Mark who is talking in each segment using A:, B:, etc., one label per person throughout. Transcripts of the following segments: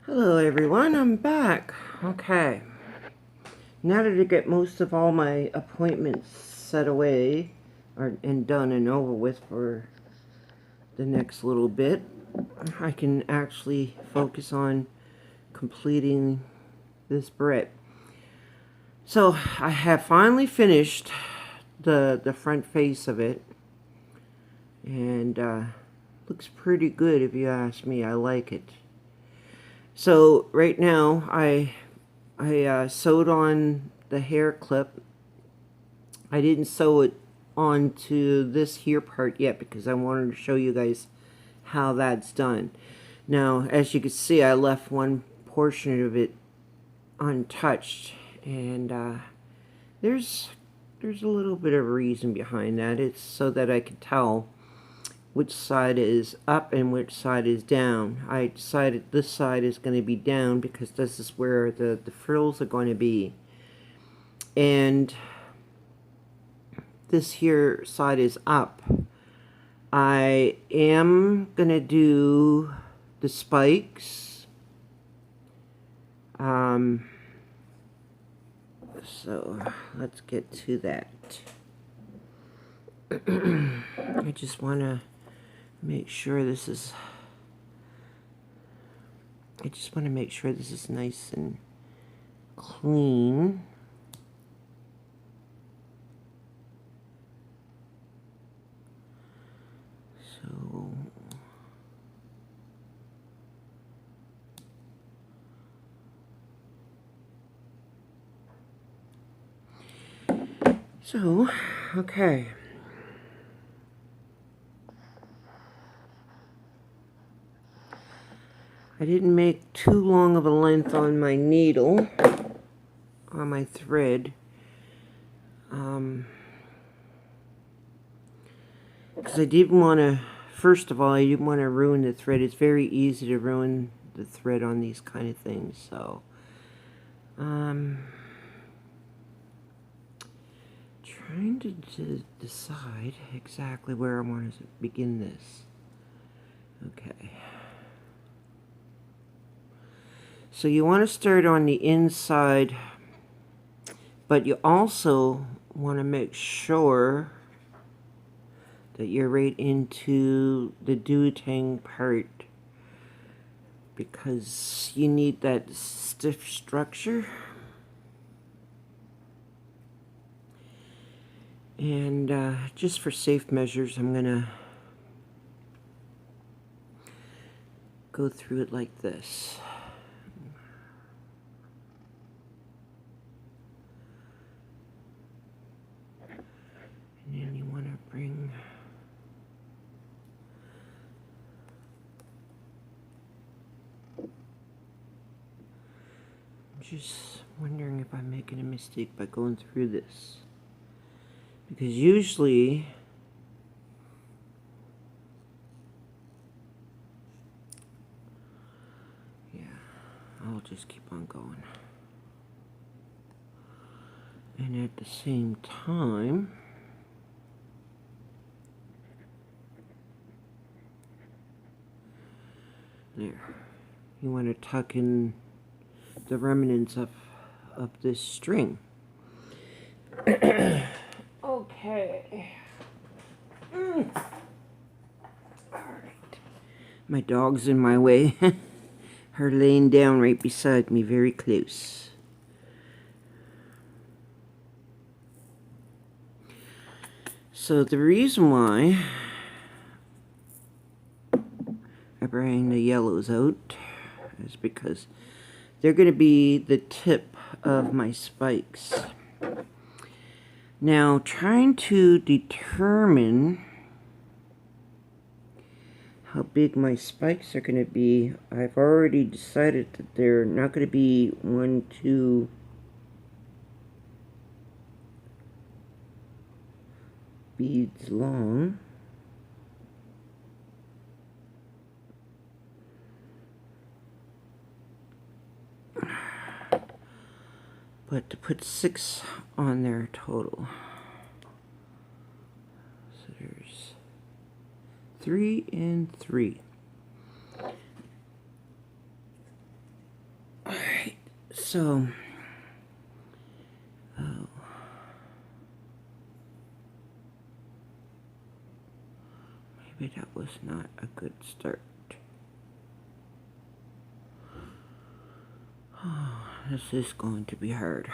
A: Hello everyone, I'm back. Okay, now that I get most of all my appointments set away and done and over with for the next little bit, I can actually focus on completing this barrette. So I have finally finished the front face of it, and looks pretty good if you ask me. I like it. So right now I sewed on the hair clip. I didn't sew it onto this here part yet because I wanted to show you guys how that's done. Now, as you can see, I left one portion of it untouched, and there's a little bit of reason behind that. It's so that I can tell which side is up and which side is down. I decided this side is going to be down because this is where the frills are going to be. And this here side is up. I am going to do the spikes. So let's get to that. I just want to make sure this is nice and clean. So, okay. I didn't make too long of a length on my needle, on my thread, because I didn't want to, first of all, I didn't want to ruin the thread. It's very easy to ruin the thread on these kind of things, so, trying to decide exactly where I want to begin this. Okay. So you want to start on the inside, but you also want to make sure that you're right into the duatang part, because you need that stiff structure. And just for safe measures, I'm gonna go through it like this. And then you want to bring just wondering if I'm making a mistake by going through this, because usually I'll just keep on going. And at the same time, there, you want to tuck in the remnants of this string. Okay. Alright. My dog's in my way. Her laying down right beside me, very close. So the reason why I bring the yellows out is because they're going to be the tip of my spikes. Now, trying to determine how big my spikes are going to be, I've already decided that they're not going to be 1, 2, beads long. But to put 6 on there total. So there's 3 and 3. So, maybe that was not a good start. Oh, this is going to be hard.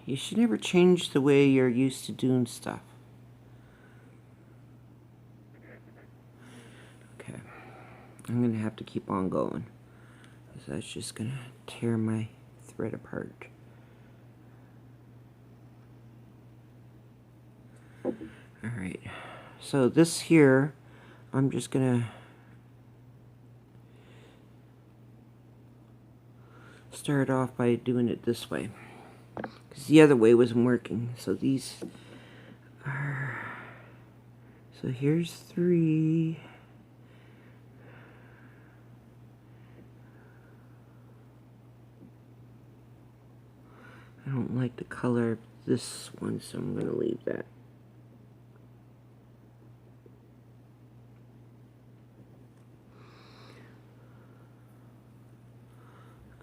A: You should never change the way you're used to doing stuff. Okay, I'm going to have to keep on going, because that's just going to tear my thread apart. Alright, so this here, I'm just going to start off by doing it this way, because the other way wasn't working. So these are, so here's 3. I don't like the color of this one, so I'm going to leave that.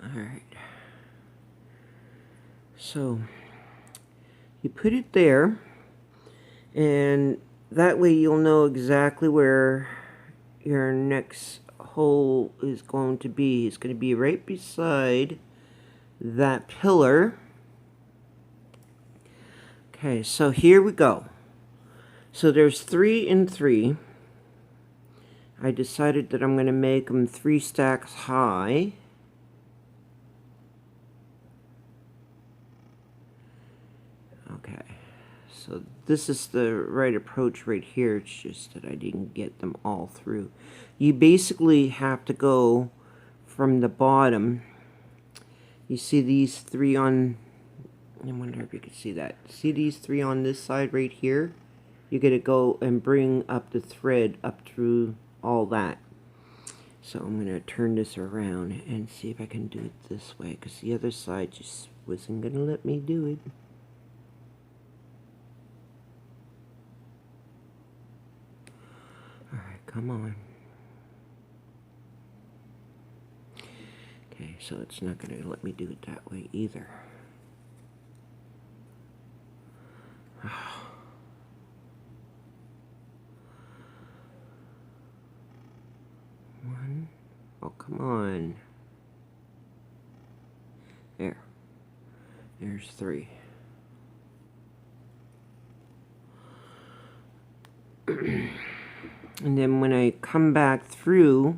A: Alright. So, you put it there, and that way you'll know exactly where your next hole is going to be. It's going to be right beside that pillar. Okay, so here we go. So there's 3 and 3. I decided that I'm going to make them 3 stacks high. Okay, so this is the right approach right here. It's just that I didn't get them all through. You basically have to go from the bottom. You see these 3 on, I wonder if you can see that. See these 3 on this side right here? You gotta go and bring up the thread up through all that. So I'm gonna turn this around and see if I can do it this way, because the other side just wasn't gonna let me do it. Alright, come on. Okay, so it's not going to let me do it that way either. One. Oh, come on. There. There's 3. And then when I come back through,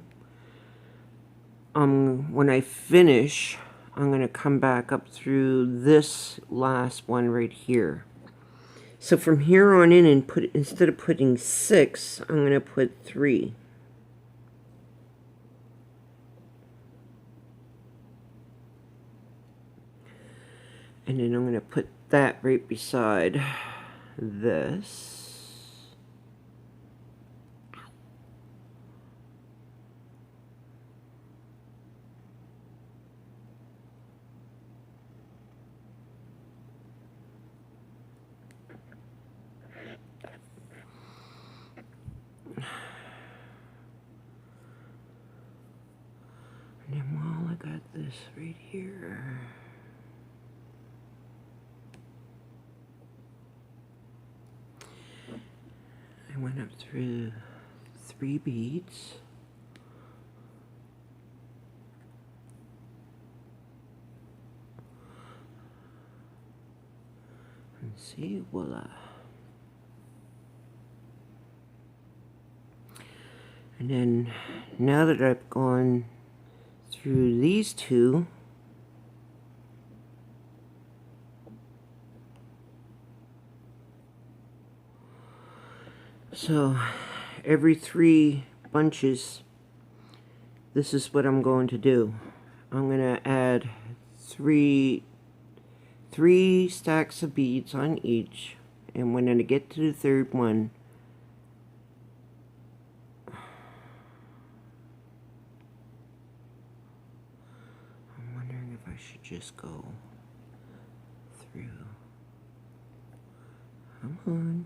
A: when I finish, I'm going to come back up through this last one right here. So from here on in, and instead of putting 6, I'm going to put 3. And then I'm going to put that right beside this. And then while I got this right here, I went up through 3 beads. And see, voila. And then now that I've gone through these 2, so every 3 bunches, this is what I'm going to do. I'm going to add 3 stacks of beads on each, and when I get to the 3rd one, I'm wondering if I should just go through. Come on.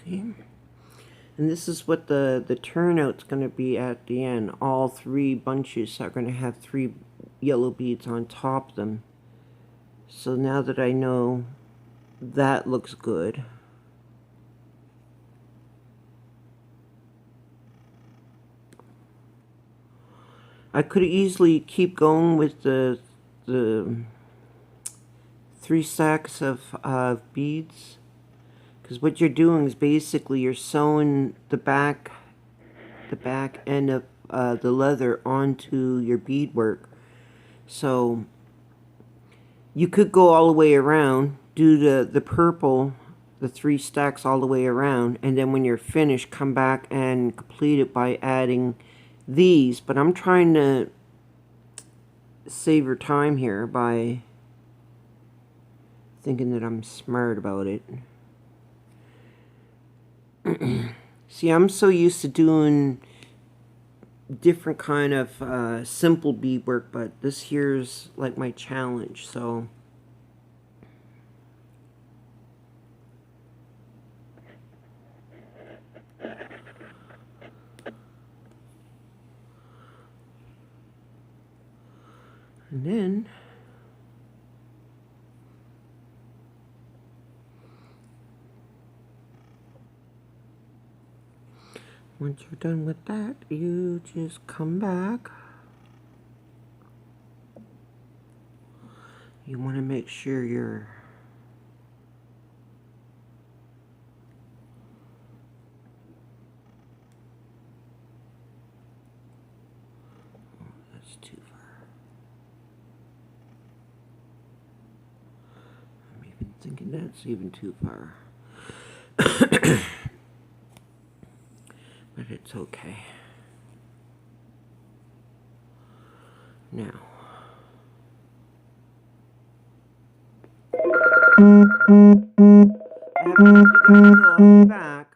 A: See? And this is what the turnout's going to be at the end. All 3 bunches are going to have 3 yellow beads on top of them. So now that I know that looks good, I could easily keep going with the 3 stacks of beads, because what you're doing is basically you're sewing the back end of the leather onto your beadwork. So you could go all the way around, do the purple, the 3 stacks all the way around, and then when you're finished, come back and complete it by adding these. But I'm trying to save your time here by thinking that I'm smart about it. See, I'm so used to doing different kind of simple beadwork, but this here's like my challenge, so and then once you're done with that, you just come back. You want to make sure you're that's too far. I'm even thinking that's even too far. But it's okay. Now, I have to go off the back.